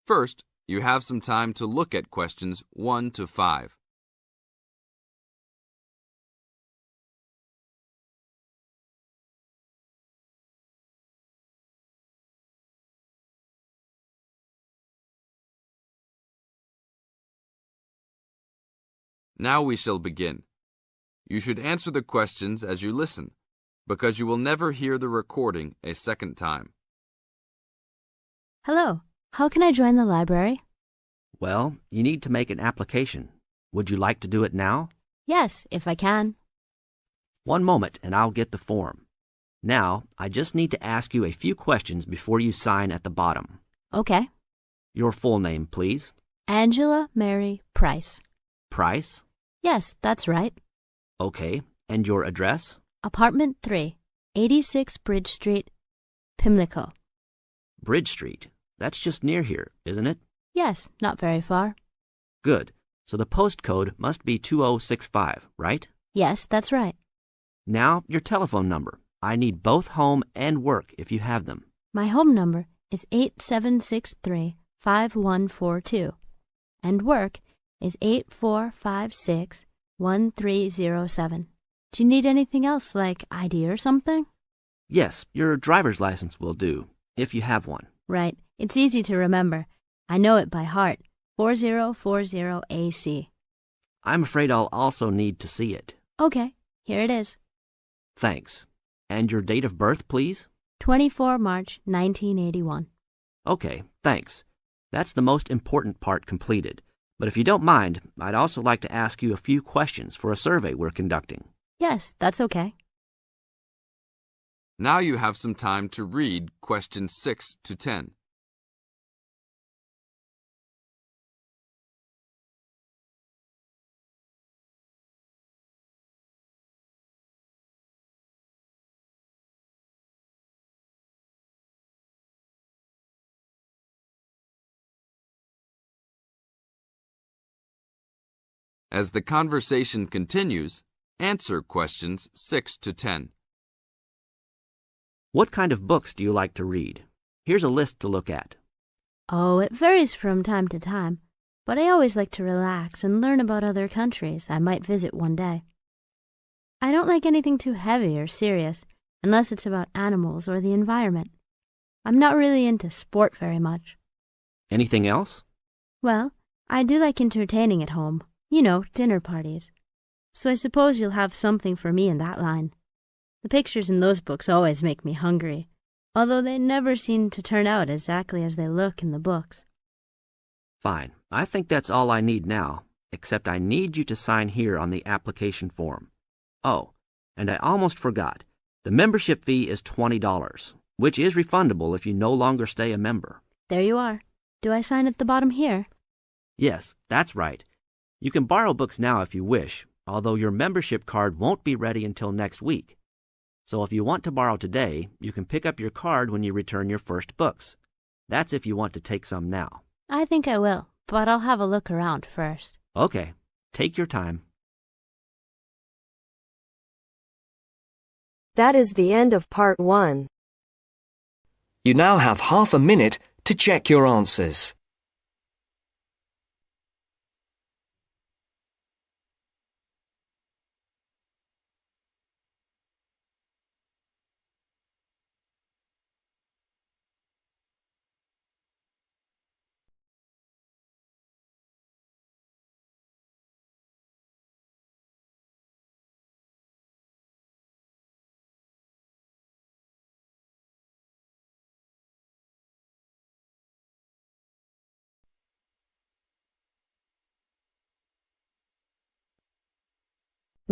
First, you have some time to look at questions 1 to 5. Now we shall begin. You should answer the questions as you listen, because you will never hear the recording a second time. Hello, how can I join the library? Well, you need to make an application. Would you like to do it now? Yes, if I can. One moment and I'll get the form. Now, I just need to ask you a few questions before you sign at the bottom. Okay. Your full name, please. Angela Mary Price. Price? Yes, that's right. Okay, and your address? Apartment 3, 86 Bridge Street, Pimlico. Bridge Street. That's just near here, isn't it? Yes, not very far. Good. So the postcode must be 2065, right? Yes, that's right. Now, your telephone number. I need both home and work if you have them. My home number is 8763-5142, and work is 8456-1307. Do you need anything else, like ID or something? Yes, your driver's license will do, if you have one. Right. It's easy to remember. I know it by heart. 4040AC. I'm afraid I'll also need to see it. Okay, here it is. Thanks. And your date of birth, please? 24 March 1981. Okay, thanks. That's the most important part completed. But if you don't mind, I'd also like to ask you a few questions for a survey we're conducting. Yes, that's okay. Now you have some time to read questions 6 to 10. As the conversation continues, answer questions 6 to 10. What kind of books do you like to read? Here's a list to look at. Oh, it varies from time to time, but I always like to relax and learn about other countries I might visit one day. I don't like anything too heavy or serious, unless it's about animals or the environment. I'm not really into sport very much. Anything else? Well, I do like entertaining at home. You know, dinner parties. So I suppose you'll have something for me in that line. The pictures in those books always make me hungry, although they never seem to turn out exactly as they look in the books. Fine. I think that's all I need now, except I need you to sign here on the application form. Oh, and I almost forgot. The membership fee is $20, which is refundable if you no longer stay a member. There you are. Do I sign at the bottom here? Yes, that's right. You can borrow books now if you wish, although your membership card won't be ready until next week. So if you want to borrow today, you can pick up your card when you return your first books. That's if you want to take some now. I think I will, but I'll have a look around first. Okay, take your time. That is the end of part 1. You now have half a minute to check your answers.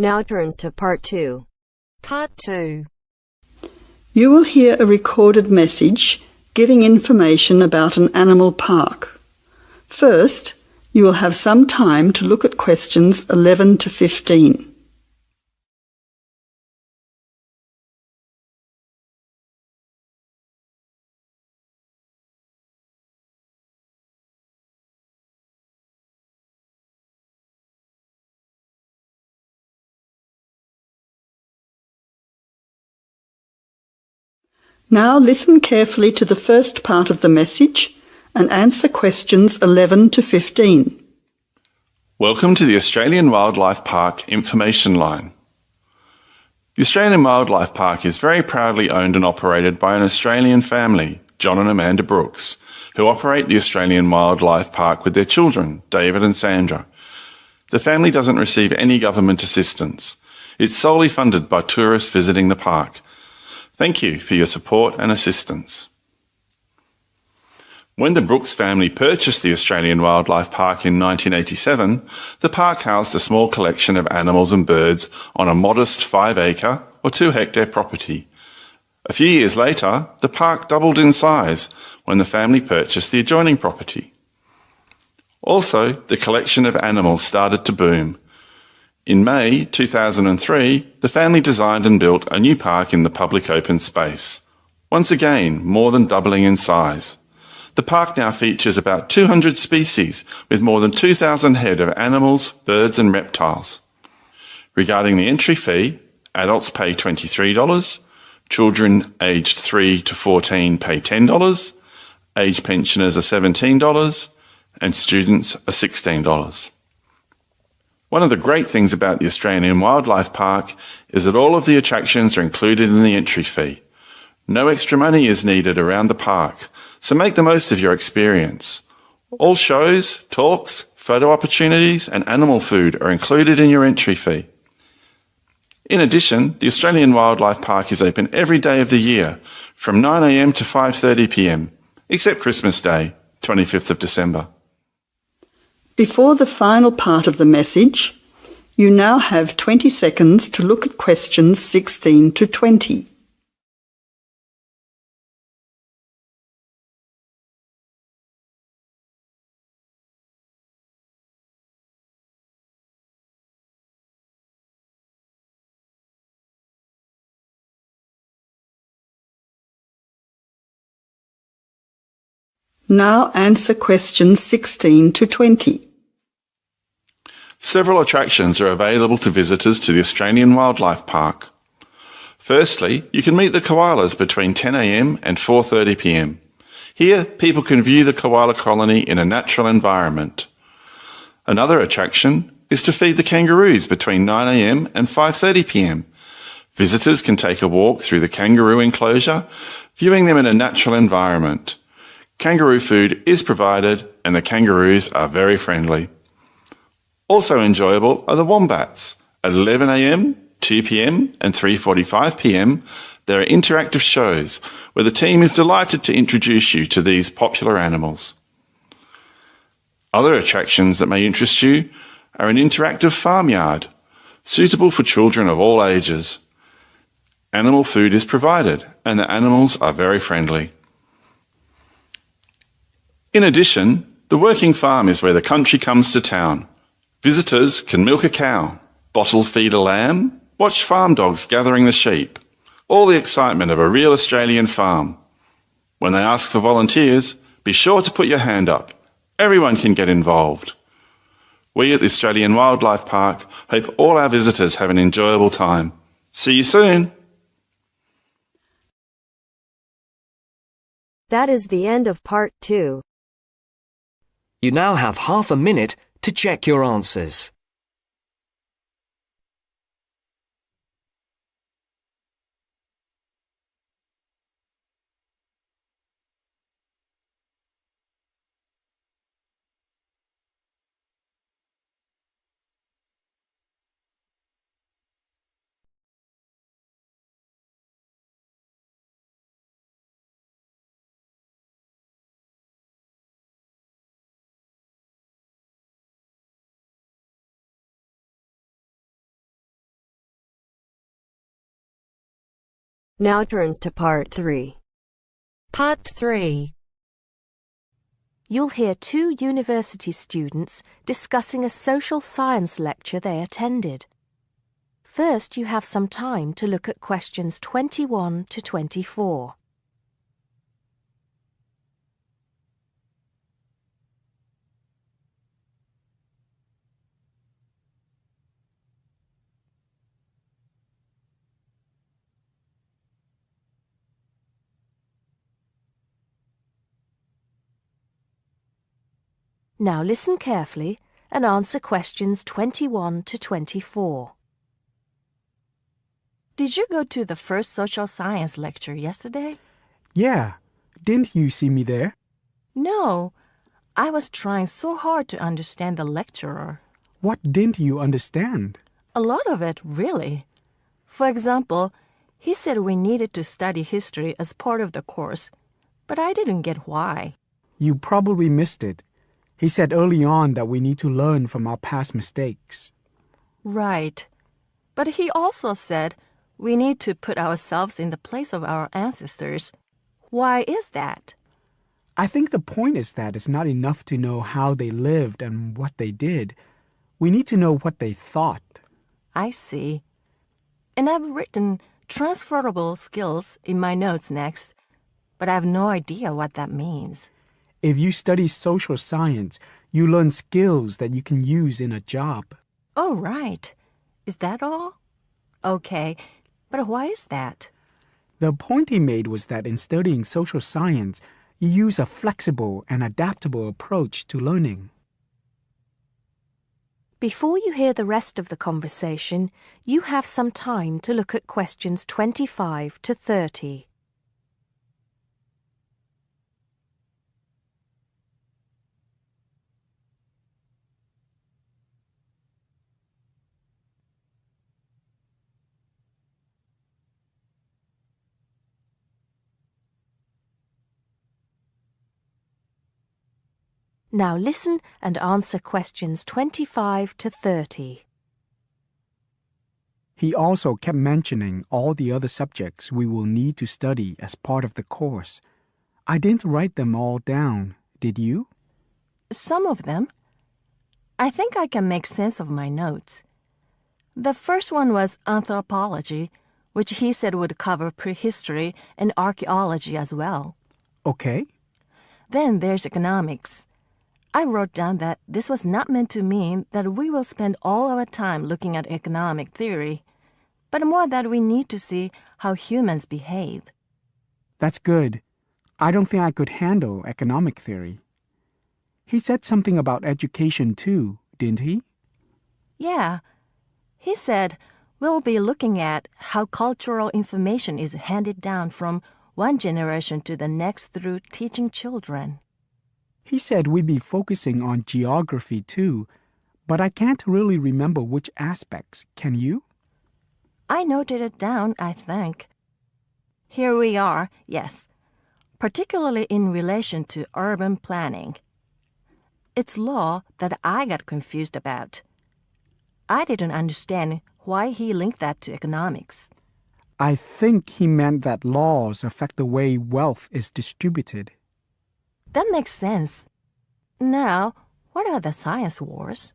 Now turns to part 2. Part 2. You will hear a recorded message giving information about an animal park. First, you will have some time to look at questions 11 to 15. Now listen carefully to the first part of the message and answer questions 11 to 15. Welcome to the Australian Wildlife Park Information Line. The Australian Wildlife Park is very proudly owned and operated by an Australian family, John and Amanda Brooks, who operate the Australian Wildlife Park with their children, David and Sandra. The family doesn't receive any government assistance. It's solely funded by tourists visiting the park. Thank you for your support and assistance. When the Brooks family purchased the Australian Wildlife Park in 1987, the park housed a small collection of animals and birds on a modest 5-acre or 2-hectare property. A few years later, the park doubled in size when the family purchased the adjoining property. Also, the collection of animals started to boom. In May 2003, the family designed and built a new park in the public open space, once again more than doubling in size. The park now features about 200 species with more than 2,000 head of animals, birds and reptiles. Regarding the entry fee, adults pay $23, children aged 3 to 14 pay $10, age pensioners are $17, and students are $16. One of the great things about the Australian Wildlife Park is that all of the attractions are included in the entry fee. No extra money is needed around the park, so make the most of your experience. All shows, talks, photo opportunities and animal food are included in your entry fee. In addition, the Australian Wildlife Park is open every day of the year from 9 a.m. to 5:30 p.m, except Christmas Day, 25th of December. Before the final part of the message, you now have 20 seconds to look at questions 16 to 20. Now answer questions 16 to 20. Several attractions are available to visitors to the Australian Wildlife Park. Firstly, you can meet the koalas between 10 a.m. and 4:30 p.m. Here, people can view the koala colony in a natural environment. Another attraction is to feed the kangaroos between 9 a.m. and 5:30 p.m. Visitors can take a walk through the kangaroo enclosure, viewing them in a natural environment. Kangaroo food is provided and the kangaroos are very friendly. Also enjoyable are the wombats. At 11 a.m, 2 p.m. and 3:45 p.m, there are interactive shows where the team is delighted to introduce you to these popular animals. Other attractions that may interest you are an interactive farmyard, suitable for children of all ages. Animal food is provided and the animals are very friendly. In addition, the working farm is where the country comes to town. Visitors can milk a cow, bottle feed a lamb, watch farm dogs gathering the sheep. All the excitement of a real Australian farm. When they ask for volunteers, be sure to put your hand up. Everyone can get involved. We at the Australian Wildlife Park hope all our visitors have an enjoyable time. See you soon. That is the end of part 2. You now have half a minute to check your answers. Now turns to part 3. Part 3. You'll hear 2 university students discussing a social science lecture they attended. First, you have some time to look at questions 21 to 24. Now listen carefully and answer questions 21 to 24. Did you go to the first social science lecture yesterday? Yeah. Didn't you see me there? No. I was trying so hard to understand the lecturer. What didn't you understand? A lot of it, really. For example, he said we needed to study history as part of the course, but I didn't get why. You probably missed it. He said early on that we need to learn from our past mistakes. Right. But he also said we need to put ourselves in the place of our ancestors. Why is that? I think the point is that it's not enough to know how they lived and what they did. We need to know what they thought. I see. And I've written transferable skills in my notes next, but I have no idea what that means. If you study social science, you learn skills that you can use in a job. Oh, right. Is that all? Okay, but why is that? The point he made was that in studying social science, you use a flexible and adaptable approach to learning. Before you hear the rest of the conversation, you have some time to look at questions 25 to 30. Now listen and answer questions 25 to 30. He also kept mentioning all the other subjects we will need to study as part of the course. I didn't write them all down, did you? Some of them. I think I can make sense of my notes. The first one was anthropology, which he said would cover prehistory and archaeology as well. Okay. Then there's economics. I wrote down that this was not meant to mean that we will spend all our time looking at economic theory, but more that we need to see how humans behave. That's good. I don't think I could handle economic theory. He said something about education too, didn't he? Yeah. He said we'll be looking at how cultural information is handed down from one generation to the next through teaching children. He said we'd be focusing on geography too, but I can't really remember which aspects. Can you? I noted it down, I think. Here we are, yes, particularly in relation to urban planning. It's law that I got confused about. I didn't understand why he linked that to economics. I think he meant that laws affect the way wealth is distributed. That makes sense. Now, what are the science wars?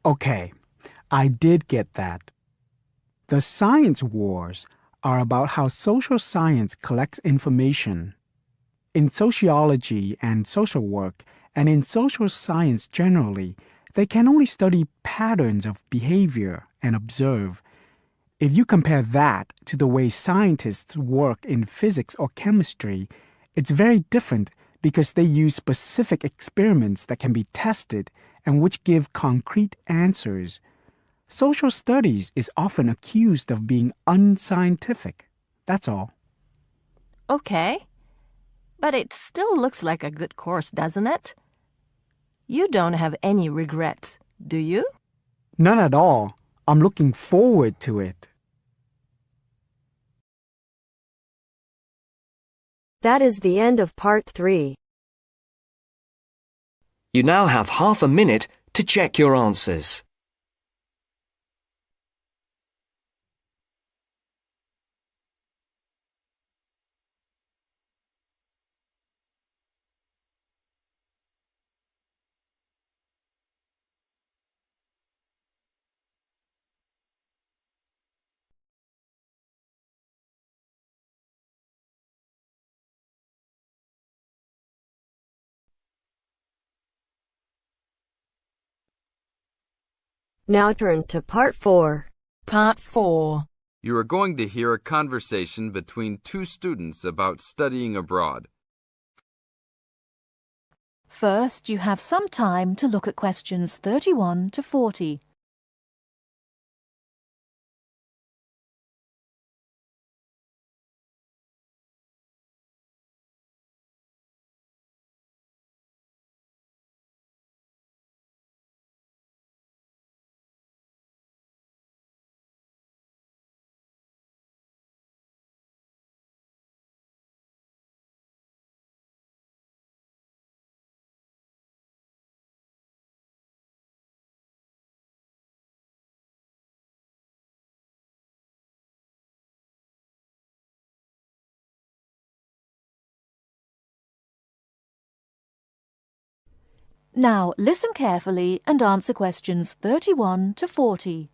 Okay, I did get that. The science wars are about how social science collects information. In sociology and social work, and in social science generally, they can only study patterns of behavior and observe. If you compare that to the way scientists work in physics or chemistry, it's very different because they use specific experiments that can be tested and which give concrete answers. Social studies is often accused of being unscientific. That's all. Okay. But it still looks like a good course, doesn't it? You don't have any regrets, do you? None at all. I'm looking forward to it. That is the end of part 3. You now have half a minute to check your answers. Now turns to part 4. Part 4. You are going to hear a conversation between two students about studying abroad. First, you have some time to look at questions 31 to 40. Now, listen carefully and answer questions 31 to 40.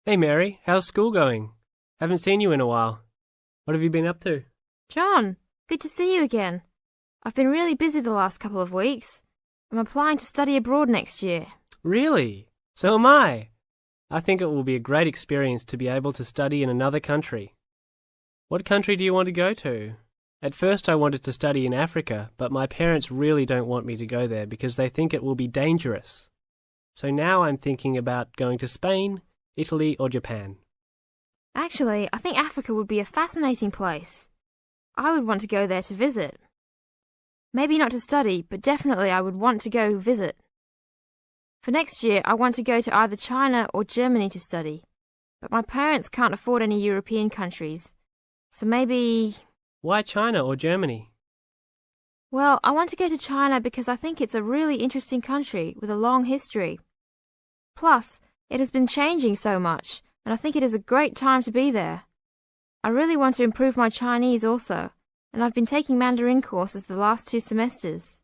Hey Mary, how's school going? Haven't seen you in a while. What have you been up to? John, good to see you again. I've been really busy the last couple of weeks. I'm applying to study abroad next year. Really? So am I. I think it will be a great experience to be able to study in another country. What country do you want to go to? At first I wanted to study in Africa, but my parents really don't want me to go there because they think it will be dangerous. So now I'm thinking about going to Spain, Italy or Japan. Actually, I think Africa would be a fascinating place. I would want to go there to visit. Maybe not to study, but definitely I would want to go visit. For next year, I want to go to either China or Germany to study, but my parents can't afford any European countries, so maybe... Why China or Germany? Well, I want to go to China because I think it's a really interesting country with a long history. Plus, it has been changing so much, and I think it is a great time to be there. I really want to improve my Chinese also, and I've been taking Mandarin courses the last 2 semesters.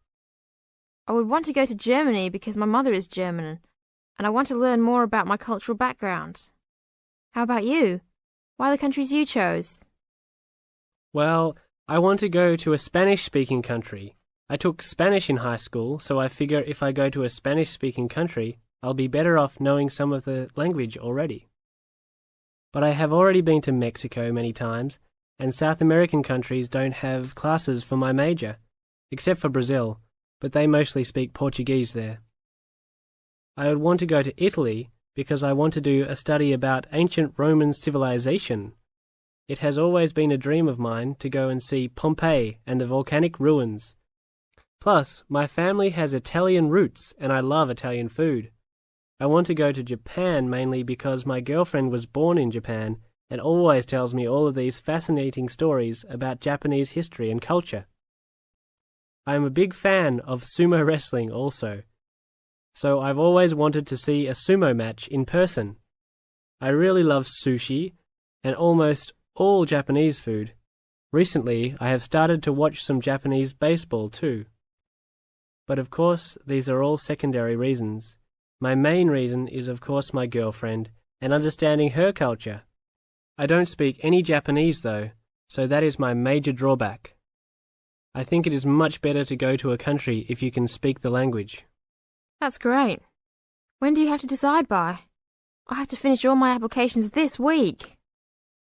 I would want to go to Germany because my mother is German, and I want to learn more about my cultural background. How about you? Why the countries you chose? Well, I want to go to a Spanish-speaking country. I took Spanish in high school, so I figure if I go to a Spanish-speaking country, I'll be better off knowing some of the language already. But I have already been to Mexico many times, and South American countries don't have classes for my major, except for Brazil, but they mostly speak Portuguese there. I would want to go to Italy because I want to do a study about ancient Roman civilization. It has always been a dream of mine to go and see Pompeii and the volcanic ruins. Plus, my family has Italian roots and I love Italian food. I want to go to Japan mainly because my girlfriend was born in Japan and always tells me all of these fascinating stories about Japanese history and culture. I am a big fan of sumo wrestling also, so I've always wanted to see a sumo match in person. I really love sushi and almost all Japanese food. Recently, I have started to watch some Japanese baseball too. But of course, these are all secondary reasons. My main reason is of course my girlfriend and understanding her culture. I don't speak any Japanese though, so that is my major drawback. I think it is much better to go to a country if you can speak the language. That's great. When do you have to decide by? I have to finish all my applications this week.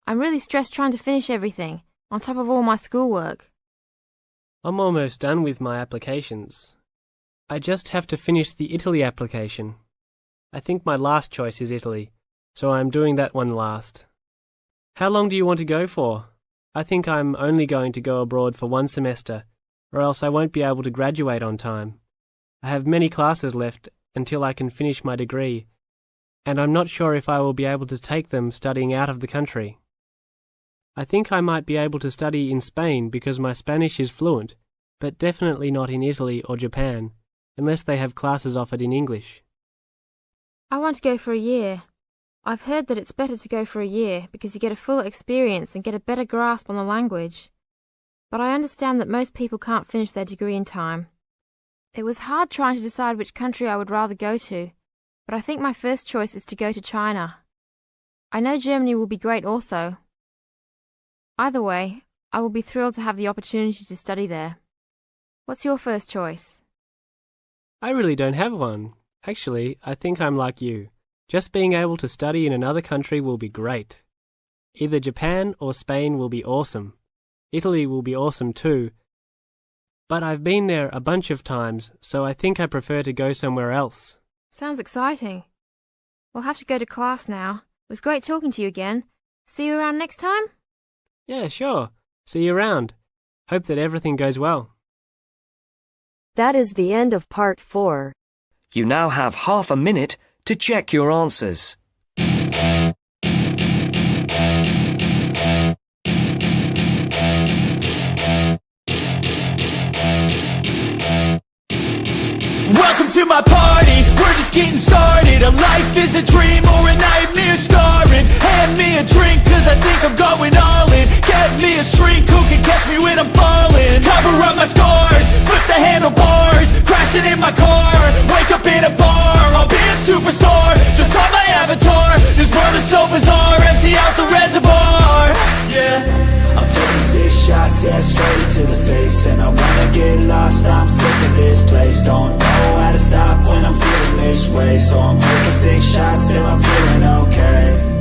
I'm really stressed trying to finish everything, on top of all my schoolwork. I'm almost done with my applications. I just have to finish the Italy application. I think my last choice is Italy, so I'm doing that one last. How long do you want to go for? I think I'm only going to go abroad for 1 semester, or else I won't be able to graduate on time. I have many classes left until I can finish my degree, and I'm not sure if I will be able to take them studying out of the country. I think I might be able to study in Spain because my Spanish is fluent, but definitely not in Italy or Japan, unless they have classes offered in English. I want to go for a year. I've heard that it's better to go for a year because you get a full experience and get a better grasp on the language. But I understand that most people can't finish their degree in time. It was hard trying to decide which country I would rather go to, but I think my first choice is to go to China. I know Germany will be great also. Either way, I will be thrilled to have the opportunity to study there. What's your first choice? I really don't have one. Actually, I think I'm like you. Just being able to study in another country will be great. Either Japan or Spain will be awesome. Italy will be awesome too. But I've been there a bunch of times, so I think I prefer to go somewhere else. Sounds exciting. We'll have to go to class now. It was great talking to you again. See you around next time? Yeah, sure. See you around. Hope that everything goes well. That is the end of part 4. You now have half a minute to check your answers. Welcome to my party, we're just getting started. A life is a dream or a nightmare scarring. Hand me a drink cause I think I'm going all in. Get me a shrink who can catch me when I'm falling. Cover up my scars, flip the handlebars. Crashing in my car, wake up in a bar. I'll be a superstar, just on my avatar. This world is so bizarre, empty out the reservoir. Yeah, I'm taking 6 shots, yeah, straight to the face. And I wanna get lost, I'm sick of this place. Don't know how to stop when I'm feeling this way. So I'm taking 6 shots till I'm feeling okay.